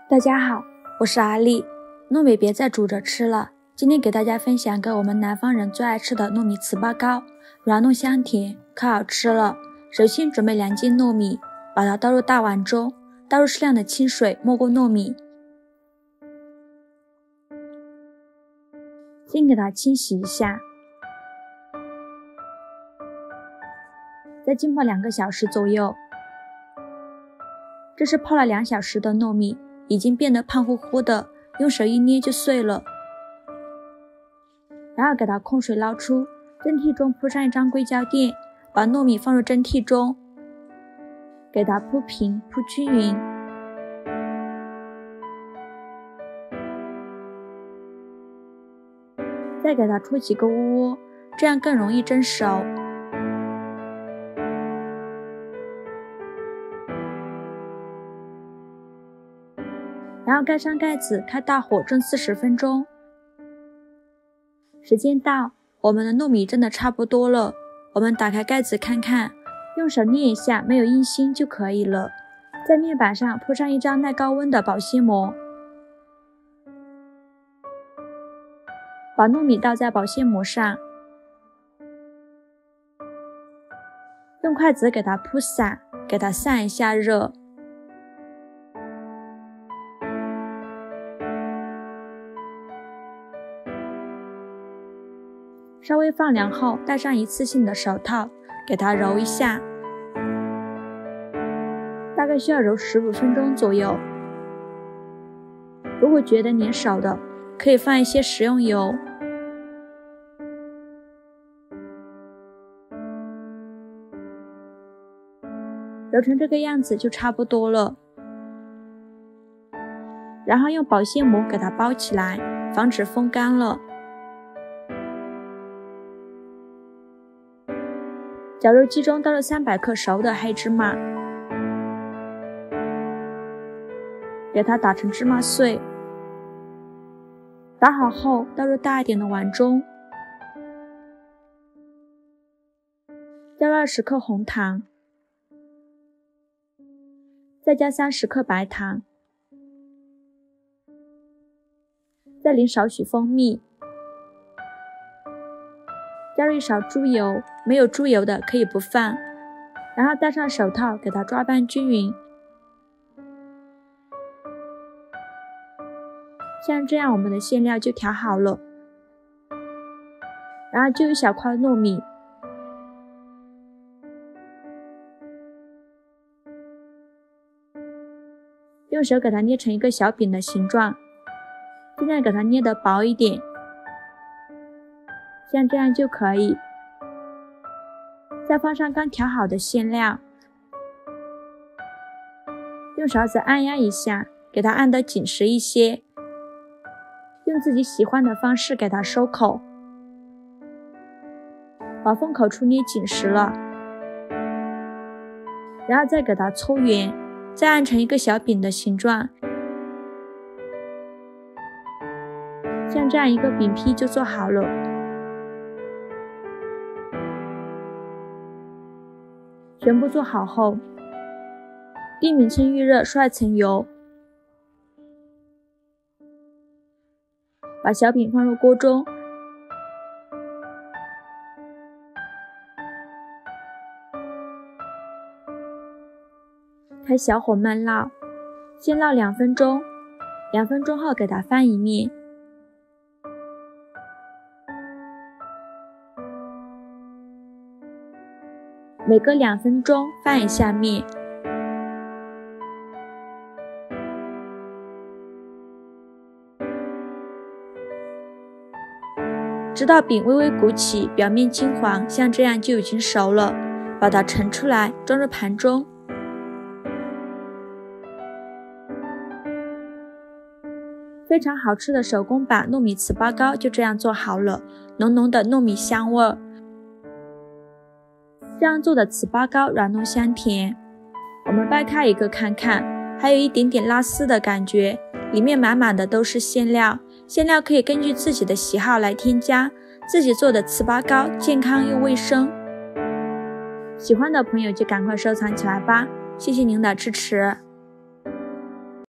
大家好，我是阿丽。糯米别再煮着吃了，今天给大家分享个我们南方人最爱吃的糯米糍粑糕，软糯香甜，可好吃了。首先准备2斤糯米，把它倒入大碗中，倒入适量的清水没过糯米，先给它清洗一下，再浸泡2个小时左右。这是泡了2小时的糯米，已经变得胖乎乎的，用手一捏就碎了。然后给它控水捞出，蒸屉中铺上一张硅胶垫，把糯米放入蒸屉中，给它铺平铺均匀。再给它戳几个窝窝，这样更容易蒸熟。然后盖上盖子，开大火蒸40分钟。时间到，我们的糯米蒸得差不多了，我们打开盖子看看，用手捏一下，没有硬芯就可以了。在面板上铺上一张耐高温的保鲜膜，把糯米倒在保鲜膜上，用筷子给它铺散，给它散一下热。稍微放凉后，戴上一次性的手套，给它揉一下，大概需要揉15分钟左右。如果觉得粘手的，可以放一些食用油。揉成这个样子就差不多了，然后用保鲜膜给它包起来，防止风干了。绞肉机中倒入300克熟的黑芝麻，给它打成芝麻碎。打好后倒入大一点的碗中，加入20克红糖，再加30克白糖，再淋少许蜂蜜，加入一勺猪油，没有猪油的可以不放，然后戴上手套给它抓拌均匀。像这样我们的馅料就调好了，然后就一小块糯米，用手给它捏成一个小饼的形状，尽量给它捏得薄一点，像这样就可以。再放上刚调好的馅料，用勺子按压一下，给它按得紧实一些，用自己喜欢的方式给它收口，把封口处捏紧实了，然后再给它搓圆，再按成一个小饼的形状，像这样一个饼坯就做好了。全部做好后，电饼趁预热刷一层油，把小饼放入锅中，开小火慢烙，先烙2分钟，2分钟后给它翻一面，每隔2分钟翻一下面，直到饼微微鼓起，表面金黄，像这样就已经熟了。把它盛出来，装入盘中。非常好吃的手工版糯米糍粑糕就这样做好了，浓浓的糯米香味儿。这样做的糍粑糕软糯香甜，我们掰开一个看看，还有一点点拉丝的感觉，里面满满的都是馅料，馅料可以根据自己的喜好来添加，自己做的糍粑糕健康又卫生。喜欢的朋友就赶快收藏起来吧，谢谢您的支持。